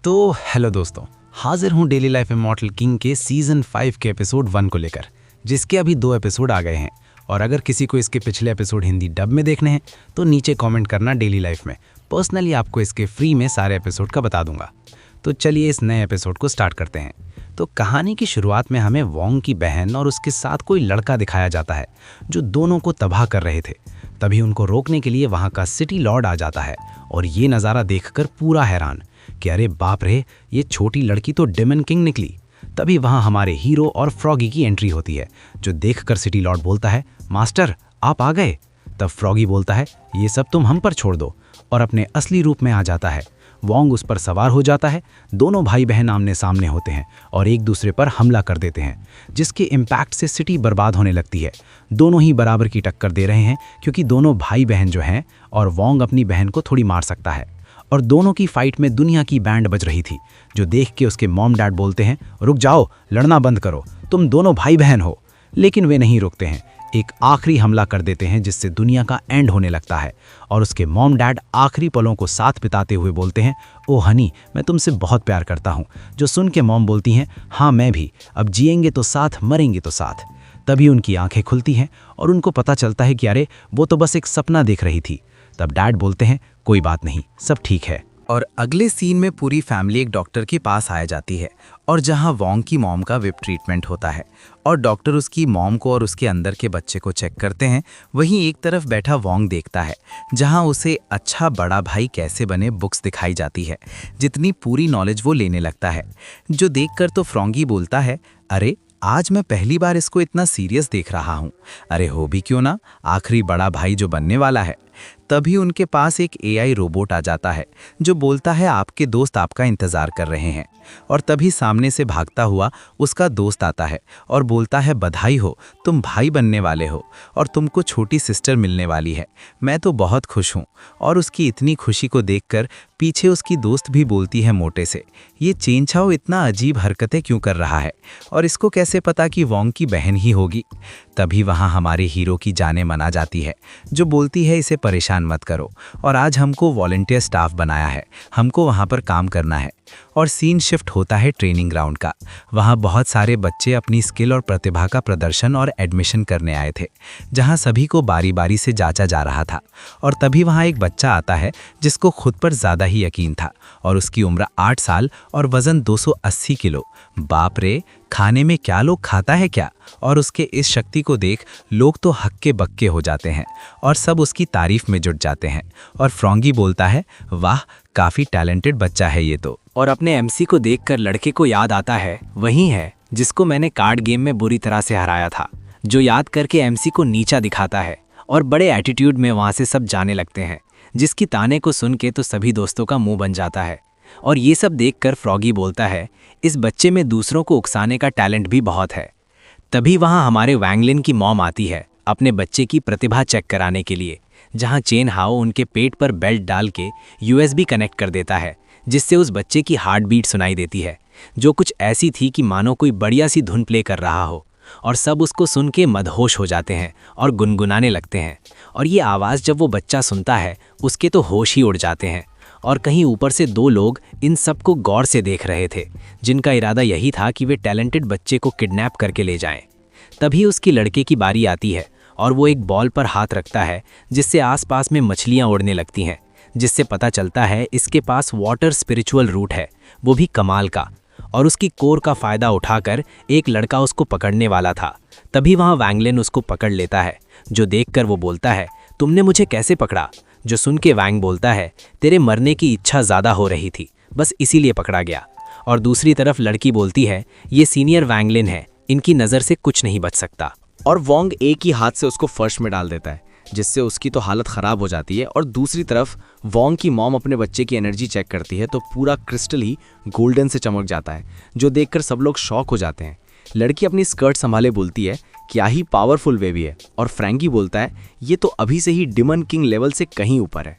तो हेलो दोस्तों, हाजिर हूँ डेली लाइफ इमॉर्टल किंग के सीजन 5 के एपिसोड 1 को लेकर, जिसके अभी 2 एपिसोड आ गए हैं। और अगर किसी को इसके पिछले एपिसोड हिंदी डब में देखने हैं तो नीचे कमेंट करना डेली लाइफ में। पर्सनली आपको इसके फ्री में सारे एपिसोड का बता दूंगा। तो चलिए इस नए एपिसोड को स्टार्ट करते हैं। तो कहानी की शुरुआत में हमें वोंग की बहन और उसके साथ कोई लड़का दिखाया जाता है जो दोनों को तबाह कर रहे थे। तभी उनको रोकने के लिए वहाँ का सिटी लॉर्ड आ जाता है और ये नज़ारा देखकर पूरा हैरान कि अरे बाप रे, ये छोटी लड़की तो डेमन किंग निकली। तभी वहाँ हमारे हीरो और फ्रॉगी की एंट्री होती है, जो देखकर सिटी लॉर्ड बोलता है, मास्टर आप आ गए। तब फ्रॉगी बोलता है, ये सब तुम हम पर छोड़ दो, और अपने असली रूप में आ जाता है। वोंग उस पर सवार हो जाता है। दोनों भाई बहन आमने सामने होते हैं और एक दूसरे पर हमला कर देते हैं, जिसके इम्पैक्ट से सिटी बर्बाद होने लगती है। दोनों ही बराबर की टक्कर दे रहे हैं क्योंकि दोनों भाई बहन जो हैं, और वोंग अपनी बहन को थोड़ी मार सकता है। और दोनों की फाइट में दुनिया की बैंड बज रही थी, जो देख के उसके मॉम डैड बोलते हैं, रुक जाओ, लड़ना बंद करो, तुम दोनों भाई बहन हो। लेकिन वे नहीं रुकते हैं, एक आखिरी हमला कर देते हैं जिससे दुनिया का एंड होने लगता है। और उसके मॉम डैड आखिरी पलों को साथ बिताते हुए बोलते हैं, ओ हनी, मैं तुमसे बहुत प्यार करता हूँ। जो सुन के मॉम बोलती हैं, हाँ मैं भी, अब जिएंगे तो साथ, मरेंगे तो साथ। तभी उनकी आंखें खुलती हैं और उनको पता चलता है कि अरे वो तो बस एक सपना देख रही थी। तब डैड बोलते हैं, कोई बात नहीं, सब ठीक है। और अगले सीन में पूरी फैमिली एक डॉक्टर के पास आ जाती है, और जहां वोंग की मॉम का विप ट्रीटमेंट होता है और डॉक्टर उसकी मॉम को और उसके अंदर के बच्चे को चेक करते हैं। वहीं एक तरफ बैठा वोंग देखता है, जहां उसे अच्छा बड़ा भाई कैसे बने बुक्स दिखाई जाती है, जितनी पूरी नॉलेज वो लेने लगता है। जो देखकर तो फ्रॉगी बोलता है, अरे आज मैं पहली बार इसको इतना सीरियस देख रहा हूँ। अरे हो भी क्यों ना, आखिरी बड़ा भाई जो बनने वाला है। तभी उनके पास एक एआई रोबोट आ जाता है, जो बोलता है आपके दोस्त आपका इंतज़ार कर रहे हैं। और तभी सामने से भागता हुआ उसका दोस्त आता है और बोलता है, बधाई हो, तुम भाई बनने वाले हो और तुमको छोटी सिस्टर मिलने वाली है। मैं तो बहुत खुश हूँ। और उसकी इतनी खुशी को देखकर पीछे उसकी दोस्त भी बोलती है मोटे से, ये चेंचाओ इतना अजीब हरकतें क्यों कर रहा है, और इसको कैसे पता कि वोंग की बहन ही होगी। तभी वहाँ हमारे हीरो की जाने मना जाती है, जो बोलती है, इसे परेशान मत करो, और आज हमको वॉलंटियर स्टाफ बनाया है, हमको वहाँ पर काम करना है। और सीन शिफ्ट होता है ट्रेनिंग ग्राउंड का। वहाँ बहुत सारे बच्चे अपनी स्किल और प्रतिभा का प्रदर्शन और एडमिशन करने आए थे, जहाँ सभी को बारी बारी से जांचा जा रहा था। और तभी वहाँ एक बच्चा आता है जिसको खुद पर ज़्यादा ही यकीन था, और उसकी उम्र 8 साल और वज़न 280 किलो। बाप रे, खाने में क्या लोग खाता है क्या। और उसके इस शक्ति को देख लोग तो हक्के बक्के हो जाते हैं और सब उसकी तारीफ में जुट जाते हैं। और फ्रॉगी बोलता है, वाह, काफ़ी टैलेंटेड बच्चा है ये तो। और अपने एमसी को देखकर लड़के को याद आता है, वही है जिसको मैंने कार्ड गेम में बुरी तरह से हराया था। जो याद करके एमसी को नीचा दिखाता है और बड़े एटीट्यूड में वहाँ से सब जाने लगते हैं, जिसकी ताने को सुन के तो सभी दोस्तों का मुंह बन जाता है। और ये सब देखकर फ्रॉगी बोलता है, इस बच्चे में दूसरों को उकसाने का टैलेंट भी बहुत है। तभी वहाँ हमारे वैंगलिन की मॉम आती है अपने बच्चे की प्रतिभा चेक कराने के लिए, जहाँ चेन हाओ उनके पेट पर बेल्ट डाल के यूएसबी कनेक्ट कर देता है, जिससे उस बच्चे की हार्ट बीट सुनाई देती है, जो कुछ ऐसी थी कि मानो कोई बढ़िया सी धुन प्ले कर रहा हो। और सब उसको सुन के मदहोश हो जाते हैं और गुनगुनाने लगते हैं। और ये आवाज़ जब वो बच्चा सुनता है, उसके तो होश ही उड़ जाते हैं। और कहीं ऊपर से 2 लोग इन सबको गौर से देख रहे थे, जिनका इरादा यही था कि वे टैलेंटेड बच्चे को किडनैप करके ले जाएं। तभी उसकी लड़के की बारी आती है और वो एक बॉल पर हाथ रखता है, जिससे आसपास में मछलियां उड़ने लगती हैं, जिससे पता चलता है इसके पास वाटर स्पिरिचुअल रूट है, वो भी कमाल का। और उसकी कोर का फ़ायदा उठाकर एक लड़का उसको पकड़ने वाला था। तभी वहाँ वैंगलिन उसको पकड़ लेता है, जो देखकर वो बोलता है, तुमने मुझे कैसे पकड़ा। जो सुन के वैंग बोलता है, तेरे मरने की इच्छा ज़्यादा हो रही थी, बस इसीलिए पकड़ा गया। और दूसरी तरफ लड़की बोलती है, ये सीनियर वैंगलिन है, इनकी नज़र से कुछ नहीं बच सकता। और वोंग एक ही हाथ से उसको फर्श में डाल देता है, जिससे उसकी तो हालत ख़राब हो जाती है। और दूसरी तरफ वोंग की मॉम अपने बच्चे की एनर्जी चेक करती है तो पूरा क्रिस्टल ही गोल्डन से चमक जाता है, जो देखकर सब लोग शॉक हो जाते हैं। लड़की अपनी स्कर्ट संभाले बोलती है, क्या ही पावरफुल बेबी है। और फ्रैंकी बोलता है, ये तो अभी से ही डेमन किंग लेवल से कहीं ऊपर है।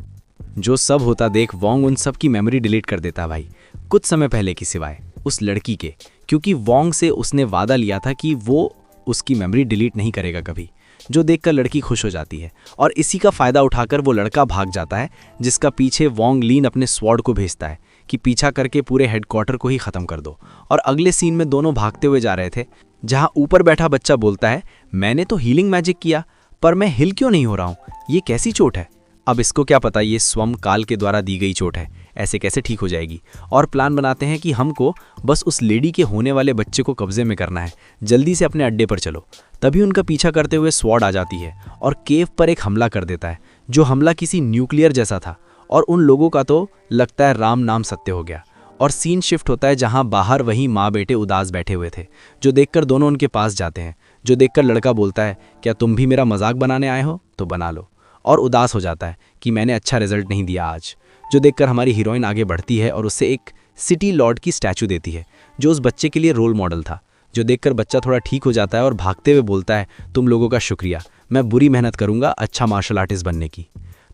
जो सब होता देख वोंग उन सब की मेमोरी डिलीट कर देता भाई, कुछ समय पहले की सिवाय उस लड़की के, क्योंकि वोंग से उसने वादा लिया था कि वो उसकी मेमोरी डिलीट नहीं करेगा कभी। जो देखकर लड़की खुश हो जाती है और इसी का फ़ायदा उठाकर वो लड़का भाग जाता है, जिसका पीछे वोंग लीन अपने स्वॉर्ड को भेजता है कि पीछा करके पूरे हेडक्वार्टर को ही ख़त्म कर दो। और अगले सीन में दोनों भागते हुए जा रहे थे, जहाँ ऊपर बैठा बच्चा बोलता है, मैंने तो हीलिंग मैजिक किया पर मैं हिल क्यों नहीं हो रहा हूँ, ये कैसी चोट है। अब इसको क्या पता ये स्वम काल के द्वारा दी गई चोट है, ऐसे कैसे ठीक हो जाएगी। और प्लान बनाते हैं कि हमको बस उस लेडी के होने वाले बच्चे को कब्जे में करना है, जल्दी से अपने अड्डे पर चलो। तभी उनका पीछा करते हुए स्वॉर्ड आ जाती है और केव पर एक हमला कर देता है, जो हमला किसी न्यूक्लियर जैसा था। और उन लोगों का तो लगता है राम नाम सत्य हो गया। और सीन शिफ्ट होता है जहां बाहर वही माँ बेटे उदास बैठे हुए थे, जो देखकर दोनों उनके पास जाते हैं। जो देखकर लड़का बोलता है, क्या तुम भी मेरा मजाक बनाने आए हो, तो बना लो। और उदास हो जाता है कि मैंने अच्छा रिजल्ट नहीं दिया आज। जो देखकर हमारी हीरोइन आगे बढ़ती है और उससे एक सिटी लॉर्ड की स्टैचू देती है, जो उस बच्चे के लिए रोल मॉडल था। जो देखकर बच्चा थोड़ा ठीक हो जाता है और भागते हुए बोलता है, तुम लोगों का शुक्रिया, मैं बुरी मेहनत करूंगा अच्छा मार्शल आर्टिस्ट बनने की।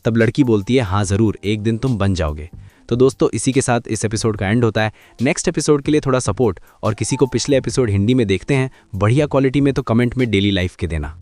तब लड़की बोलती है, हाँ ज़रूर, एक दिन तुम बन जाओगे। तो दोस्तों इसी के साथ इस एपिसोड का एंड होता है। नेक्स्ट एपिसोड के लिए थोड़ा सपोर्ट, और किसी को पिछले एपिसोड हिंदी में देखते हैं बढ़िया क्वालिटी में, तो कमेंट में डेली लाइफ के देना।